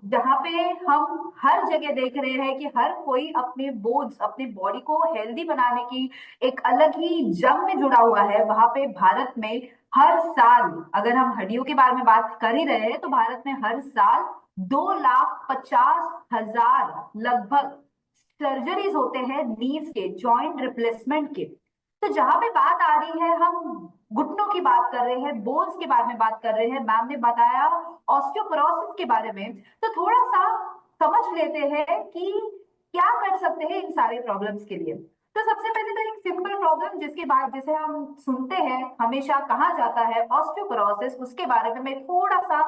जहाँ पे हम हर जगह देख रहे हैं कि हर कोई अपने बोन्स, अपने बॉडी को हेल्दी बनाने की एक अलग ही जंग में जुड़ा हुआ है। वहां पे भारत में हर साल, अगर हम हड्डियों के बारे में बात कर ही रहे हैं, तो भारत में हर साल 2,50,000 लगभग सर्जरीज होते हैं नीज के, जॉइंट रिप्लेसमेंट के। तो जहां पे बात आ रही है, हम घुटनों की बात कर रहे हैं, बोन्स के बारे में बात कर रहे हैं, मैम ने बताया ऑस्टियोपोरोसिस के बारे में, तो थोड़ा सा समझ लेते हैं कि क्या कर सकते हैं इन सारे प्रॉब्लम्स के लिए। तो सबसे पहले तो एक सिंपल प्रॉब्लम जिसके बाद जिसे हम सुनते हैं हमेशा कहा जाता है ऑस्टियोपोरोसिस, उसके बारे में मैं थोड़ा सा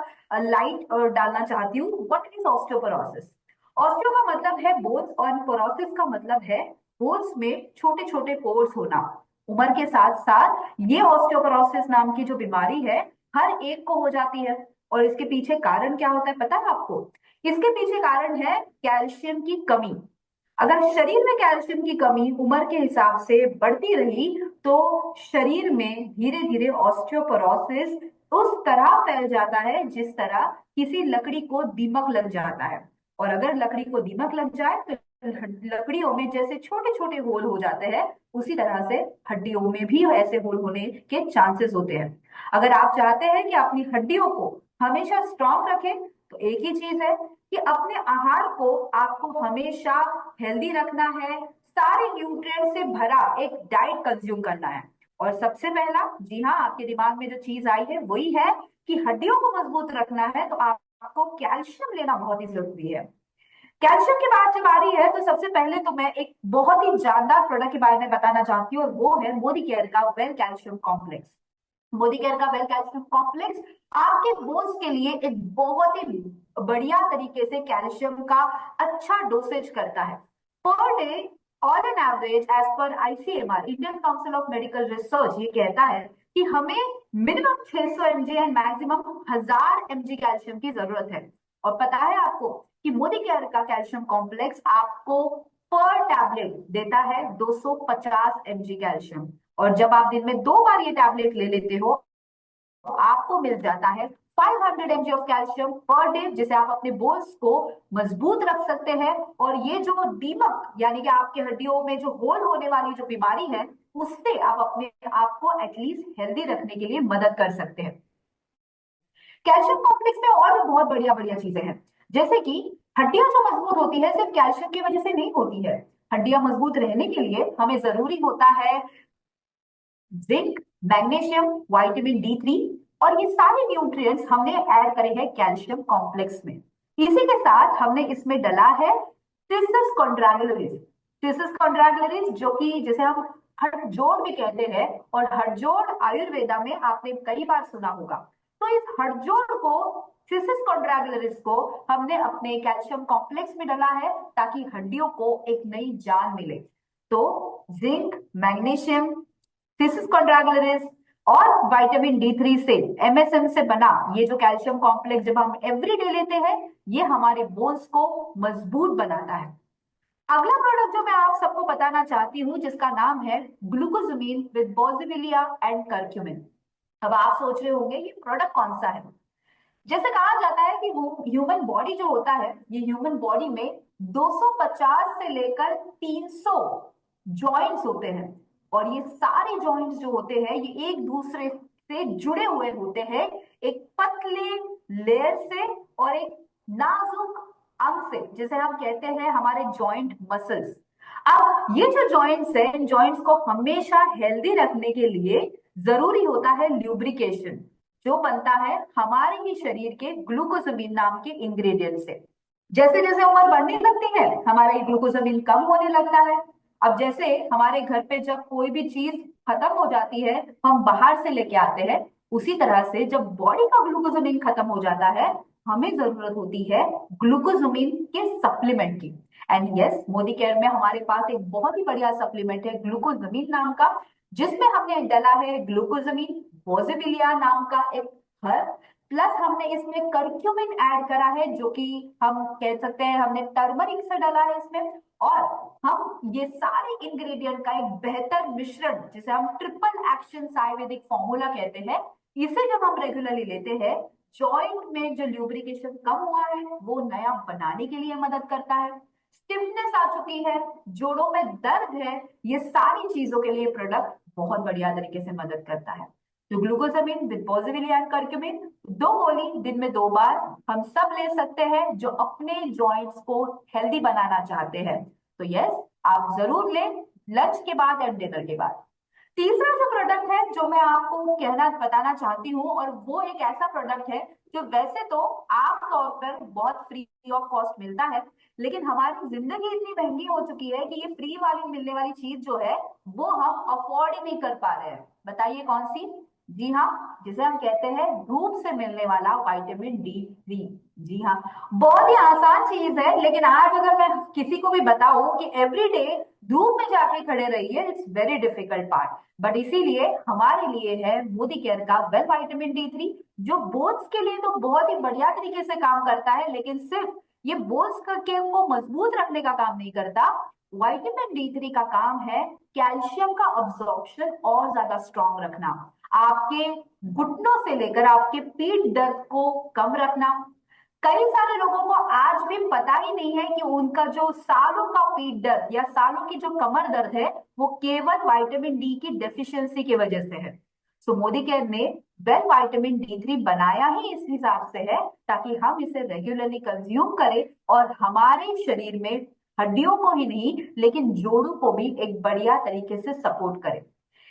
लाइट डालना चाहती हूँ। What is osteoporosis? ऑस्टियो का मतलब है बोन्स और पोरोसिस का मतलब है बोन्स में छोटे छोटे पोर्स होना। उम्र के साथ साथ ये ऑस्टियोपोरोसिस नाम की जो बीमारी है हर एक को हो जाती है। और इसके पीछे कारण क्या होता है पता है आपको? इसके पीछे कारण है कैल्शियम की कमी। अगर शरीर में कैल्शियम की कमी उम्र के हिसाब से बढ़ती रही तो शरीर में धीरे धीरे ऑस्टियोपोरोसिस उस तरह फैल जाता है जिस तरह किसी लकड़ी को दीमक लग जाता है। और अगर लकड़ी को दीमक लग जाए तो लकड़ियों में जैसे छोटे छोटे होल हो जाते हैं, उसी तरह से हड्डियों में भी ऐसे होल होने के चांसेस होते हैं। अगर आप चाहते हैं कि अपनी हड्डियों को हमेशा स्ट्रांग रखें, तो एक ही चीज है कि अपने आहार को आपको हमेशा हेल्दी रखना है, सारे न्यूट्रिएंट से भरा एक डाइट कंज्यूम करना है। और सबसे पहला, जी हाँ, आपके दिमाग में जो चीज आई है वही है कि हड्डियों को मजबूत रखना है तो आपको कैल्शियम लेना बहुत ही जरूरी है। कैल्शियम की बात जब आ रही है तो सबसे पहले तो मैं एक बहुत ही जानदार प्रोडक्ट के बारे में बताना चाहती हूँ, और वो है मोदी केयर का well calcium complex. Modi care का वेल कैल्शियम कॉम्प्लेक्स आपके बोन्स के लिए एक बहुत ही बढ़िया तरीके से कैल्शियम का अच्छा डोसेज करता है। Per day on an average as per ICMR, Indian Council of Medical Research, ये कहता है कि हमें minimum 600 mg and maximum 1000 mg calcium की जरूरत है। और पता है आपको कि मोदी केयर का कैल्शियम कॉम्प्लेक्स आपको पर टैबलेट देता है 250 mg कैल्शियम। और जब आप दिन में 2 बार ये टैबलेट ले लेते हो तो आपको मिल जाता है 500 mg of calcium per day, जिसे आप अपने बोन्स को मजबूत रख सकते हैं। और ये जो दीमक यानी कि आपके हड्डियों में जो होल होने वाली जो बीमारी है, उससे आप अपने आप को एटलीस्ट हेल्दी रखने के लिए मदद कर सकते हैं। कैल्शियम कॉम्प्लेक्स में और भी बहुत बढ़िया बढ़िया चीजें हैं, जैसे कि हड्डियां जो मजबूत होती है सिर्फ कैल्शियम की वजह से नहीं होती है। हड्डियां मजबूत रहने के लिए हमें जरूरी होता है जिंक, मैग्नीशियम, विटामिन D3, और ये सारे न्यूट्रिएंट्स हमने ऐड करे हैं कैल्शियम कॉम्प्लेक्स में। इसी के साथ हमने इसमें डला है सिसस कॉन्ड्रागुलरिस। सिसस कॉन्ड्रागुलरिस जो कि जिसे हम हड़जोड़ भी कहते हैं, और हड़जोड़ आयुर्वेदा में आपने कई बार सुना होगा। तो इस हड़जोड़ को, सिसस कॉन्ड्रागुलरिस को हमने अपने कैल्शियम कॉम्प्लेक्स में डाला है ताकि हड्डियों को एक नई जान मिले। तो जिंक, मैग्नीशियम, सिसिस कॉन्ड्रागुलरिस और विटामिन D3 से, एमएसएम से बना ये जो कैल्शियम कॉम्प्लेक्स जब हम एवरीडे लेते हैं, ये हमारे बोन्स को मजबूत बनाता है। अगला प्रोडक्ट जो मैं आप सबको बताना चाहती हूँ जिसका नाम है ग्लूकोजमीन विद बॉजिविलिया एंड करक्यूमिन। अब आप सोच रहे होंगे ये प्रोडक्ट कौन सा है? जैसे कहा जाता है कि ह्यूमन बॉडी जो होता है, ये ह्यूमन बॉडी में 250 से लेकर 300 जॉइंट्स होते हैं। और ये सारे जॉइंट्स जो होते हैं ये एक दूसरे से जुड़े हुए होते हैं एक पतले लेयर से और एक नाजुक अंग से, जिसे हम कहते हैं हमारे जॉइंट मसल्स। अब ये जो जॉइंट्स है, इन जॉइंट्स को हमेशा हेल्दी रखने के लिए जरूरी होता है ल्यूब्रिकेशन, जो बनता है हमारे ही शरीर के ग्लूकोजामिन नाम के इंग्रेडिएंट से। जैसे जैसे उम्र बढ़ने लगती है हमारा ये ग्लूकोजामिन कम होने लगता है। अब जैसे हमारे घर पे जब कोई भी चीज खत्म हो जाती है हम बाहर से लेके आते हैं, उसी तरह से जब बॉडी का ग्लूकोजामिन खत्म हो जाता है हमें जरूरत होती है ग्लूकोजामिन के सप्लीमेंट की। एंड यस, मोदी केयर में हमारे पास एक बहुत ही बढ़िया सप्लीमेंट है ग्लूकोजामिन नाम का, जिसमें हमने डाला है ग्लूकोजामिन बोझिबिलिया नाम का एक हर्ब, प्लस हमने इसमें करक्यूमिन ऐड करा है जो कि हम कह सकते हैं हमने टर्मरिक से डाला है इसमें। और हम ये सारे इंग्रेडिएंट का एक बेहतर मिश्रण, जिसे हम ट्रिपल एक्शन आयुर्वेदिक फॉर्मूला कहते हैं, इसे जब हम रेगुलरली लेते हैं जॉइंट में जो ल्यूब्रिकेशन कम हुआ है वो नया बनाने के लिए मदद करता है। स्टिफनेस आ चुकी है, जोड़ों में दर्द है, ये सारी चीजों के लिए प्रोडक्ट बहुत बढ़िया तरीके से मदद करता है। तो glucosamine with positively and curcumin, 2 गोली दिन में 2 बार हम सब ले सकते हैं जो अपने जॉइंट्स को हेल्दी बनाना चाहते हैं। तो यस, आप जरूर लें, लंच के बाद एंड डिनर के बाद। तीसरा जो प्रोडक्ट है जो मैं आपको कहना बताना चाहती हूँ, और वो एक ऐसा प्रोडक्ट है जो वैसे तो आमतौर पर बहुत फ्री ऑफ कॉस्ट मिलता है, लेकिन हमारी जिंदगी इतनी महंगी हो चुकी है कि ये फ्री वाली मिलने वाली चीज जो है वो हम अफोर्ड ही नहीं कर पा रहे हैं। बताइए कौन सी? जी हाँ, जिसे हम कहते हैं धूप से मिलने वाला विटामिन D3। जी हाँ, बहुत ही आसान चीज है, लेकिन आज अगर मैं किसी को भी बताऊं कि एवरीडे धूप में जाके खड़े रहिए, it's very difficult part. But इसीलिए हमारे लिए है मोदी केयर का वेल विटामिन D3, जो बोन्स के लिए तो बहुत ही बढ़िया तरीके से काम करता है, लेकिन सिर्फ ये बोन्स के को मजबूत रखने का काम नहीं करता। विटामिन D3 का काम है कैल्शियम का अब्जॉर्प्शन और ज्यादा स्ट्रॉन्ग रखना, आपके घुटनों से लेकर आपके पीठ दर्द को कम रखना। कई सारे लोगों को आज भी पता ही नहीं है कि उनका जो सालों का पीठ दर्द या सालों की जो कमर दर्द है वो केवल विटामिन D की डेफिशिएंसी की वजह से है। सो मोदी केयर ने वेल विटामिन D3 बनाया ही इस हिसाब से है ताकि हम इसे रेगुलरली कंज्यूम करें और हमारे शरीर में हड्डियों को ही नहीं लेकिन जोड़ों को भी एक बढ़िया तरीके से सपोर्ट करें।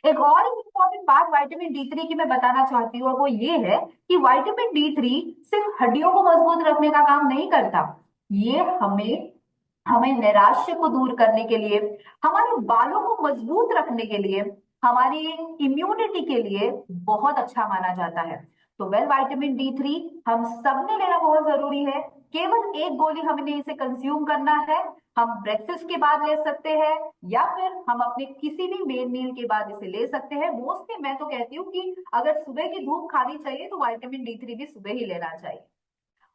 एक और इम्पोर्टेंट बात विटामिन D3 की मैं बताना चाहती हूँ, और वो ये है कि विटामिन D3 सिर्फ हड्डियों को मजबूत रखने का काम नहीं करता, ये हमें हमें नैराश्य को दूर करने के लिए, हमारे बालों को मजबूत रखने के लिए, हमारी इम्यूनिटी के लिए बहुत अच्छा माना जाता है। तो वेल विटामिन D3 हम सब ने लेना बहुत जरूरी है। केवल 1 गोली हमने इसे कंज्यूम करना है। हम ब्रेकफास्ट के बाद ले सकते हैं या फिर हम अपने किसी भी मेन मील के बाद इसे ले सकते हैं। मोस्टली मैं तो कहती हूँ कि अगर सुबह की धूप खानी चाहिए तो विटामिन D3 भी सुबह ही लेना चाहिए।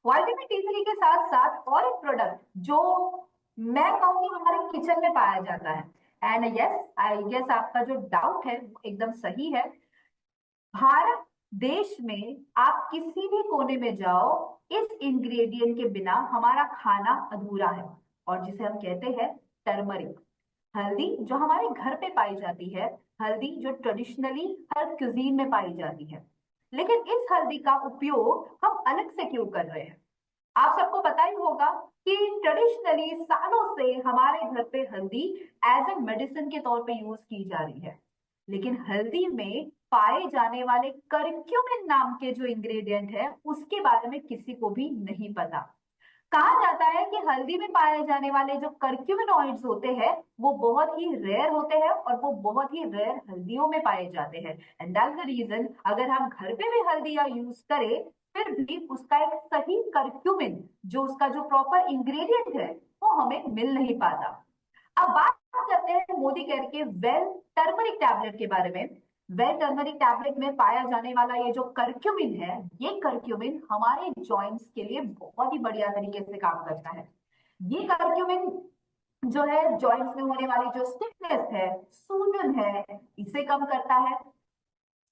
विटामिन D3 के साथ साथ और एक प्रोडक्ट जो मैं कहूंगी हमारे किचन में पाया जाता है, एंड यस आई गेस आपका जो डाउट है वो एकदम सही है। भारत देश में आप किसी भी कोने में जाओ, इस इंग्रेडिएंट के बिना हमारा खाना अधूरा है, और जिसे हम कहते हैं टर्मरिक। हल्दी जो हमारे घर पे पाई जाती है, हल्दी जो ट्रेडिशनली हर क्यूजीन में पाई जाती है, लेकिन इस हल्दी का उपयोग हम अलग से क्यों कर रहे हैं? आप सबको पता ही होगा कि ट्रेडिशनली सालों से हमारे घर पे हल्दी एज ए मेडिसिन के तौर पे यूज की जा रही है, लेकिन हल्दी में पाए जाने वाले करक्यूमिन नाम के जो इंग्रेडिएंट है उसके बारे में किसी को भी नहीं पता। कहा जाता है कि हल्दी में पाए जाने वाले जो करक्यूमिनॉइड्स होते हैं वो बहुत ही रेयर होते हैं और वो बहुत ही रेयर हल्दियों में पाए जाते हैं, एंड दैट्स द रीजन अगर हम घर पे भी हल्दियां यूज करें फिर भी उसका एक सही करक्यूमिन, जो उसका जो प्रॉपर इंग्रेडिएंट है, वो हमें मिल नहीं पाता। अब बात करते हैं मोदी केयर के वेल टर्मरिक टैबलेट के बारे में। वेल टर्मरिक टैबलेट में पाया जाने वाला ये जो करक्यूमिन है, ये करक्यूमिन हमारे जॉइंट्स के लिए बहुत ही बढ़िया तरीके से काम करता है। ये करक्यूमिन जो है जॉइंट्स में होने वाली जो स्टिफनेस है, सूजन है, इसे कम करता है।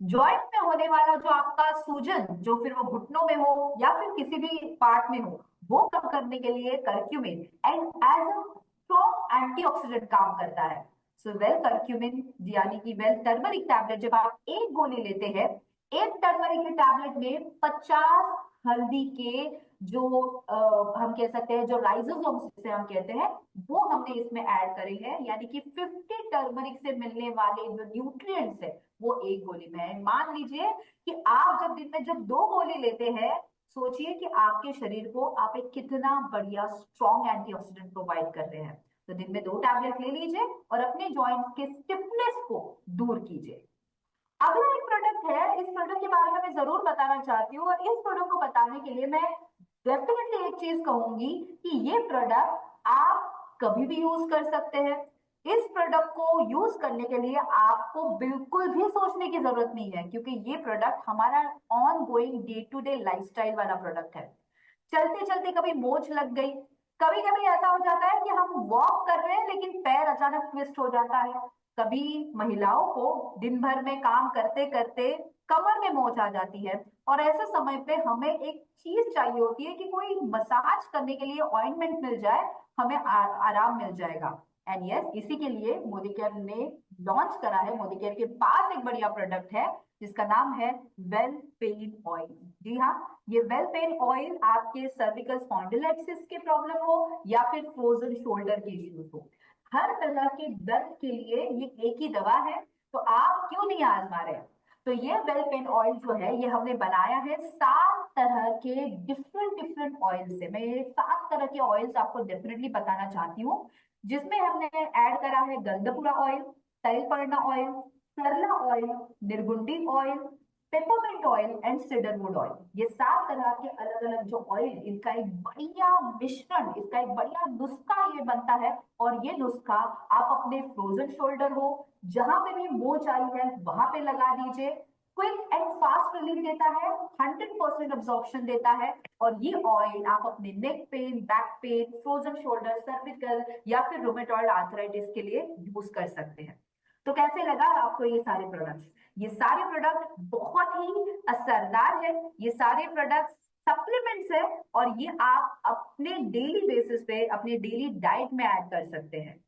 जॉइंट में होने वाला जो आपका सूजन, जो फिर वो घुटनों में हो या फिर किसी भी पार्ट में हो, वो कम करने के लिए curcumin and as a strong antioxidant काम करता है। सो वेल करक्यूमिन यानी कि वेल टर्मरिक टैबलेट जब आप 1 गोली लेते हैं, एक टर्मरिक के टैबलेट में 50 हल्दी के जो हम कह सकते हैं जो राइजोसोम्स जिसे हम कहते हैं, वो हमने इसमें ऐड करे हैं, यानी कि 50 टर्मरिक से मिलने वाले जो न्यूट्रिएंट्स है वो 1 गोली में है। मान लीजिए कि आप जब दिन में जब 2 गोली लेते हैं, सोचिए कि आपके शरीर को आप एक कितना बढ़िया स्ट्रॉन्ग एंटीऑक्सीडेंट प्रोवाइड कर रहे हैं। तो दिन में 2 टैबलेट ले लीजिए और अपने जॉइंट्स के स्टिफनेस को दूर कीजिए। अगला एक प्रोडक्ट है, इस प्रोडक्ट के बारे में मैं जरूर बताना चाहती हूँ, और इस प्रोडक्ट को बताने के लिए मैं डेफिनेटली एक चीज कहूंगी कि ये प्रोडक्ट आप कभी भी यूज कर सकते हैं। इस प्रोडक्ट को यूज करने के लिए आपको बिल्कुल भी सोचने की जरूरत नहीं है, क्योंकि ये प्रोडक्ट हमारा ongoing day to day lifestyle वाला प्रोडक्ट है। चलते चलते कभी मोच लग गई, कभी कभी ऐसा हो जाता है कि हम वॉक कर रहे हैं लेकिन पैर अचानक ट्विस्ट हो जाता है। कभी महिलाओं को दिन भर में काम करते करते कमर में मोच आ जाती है, और ऐसे समय पे हमें एक चीज चाहिए होती है कि कोई मसाज करने के लिए ऑइंटमेंट मिल जाए, हमें आराम मिल जाएगा। एंड यस, इसी के लिए मोदी केयर ने लॉन्च करा है, मोदी केयर के पास एक बढ़िया प्रोडक्ट है जिसका नाम है वेल पेन ऑयल। जी हाँ, ये वेल पेन ऑयल आपके सर्विकल स्पॉन्डिलोलिसिस के प्रॉब्लम हो या फिर फ्रोजन शोल्डर के इश्यूज हो, हर तरह के दर्द के लिए ये एक ही दवा है। तो आप क्यों नहीं आजमा रहे? तो ये वेल पेन ऑयल जो है ये हमने बनाया है 7 तरह के डिफरेंट डिफरेंट ऑयल से। मैं ये 7 तरह के ऑयल्स आपको डेफिनेटली बताना चाहती हूँ, जिसमें हमने ऐड करा है Gandhapura oil, Tailaparna oil, Sarala oil, Nirgundi oil, peppermint oil and cedarwood oil. ये 7 तरह के अलग अलग जो ऑयल, इनका एक बढ़िया मिश्रण, इसका एक बढ़िया नुस्खा ये बनता है। और ये नुस्खा आप अपने फ्रोजन शोल्डर हो, जहां पे भी मोच आई है वहां पे लगा दीजिए। क्विक एंड फास्ट रिलीफ देता है, 100% अब्जॉर्प्शन देता है। और ये ऑयल आप अपने neck pain, back pain, frozen shoulder, cervical या फिर रोमेटॉइड आर्थराइटिस के लिए यूज कर सकते हैं। तो कैसे लगा आपको ये सारे प्रोडक्ट्स? ये सारे प्रोडक्ट बहुत ही असरदार है, ये सारे प्रोडक्ट्स सप्लीमेंट्स है, और ये आप अपने डेली बेसिस पे अपने डेली डाइट में ऐड कर सकते हैं।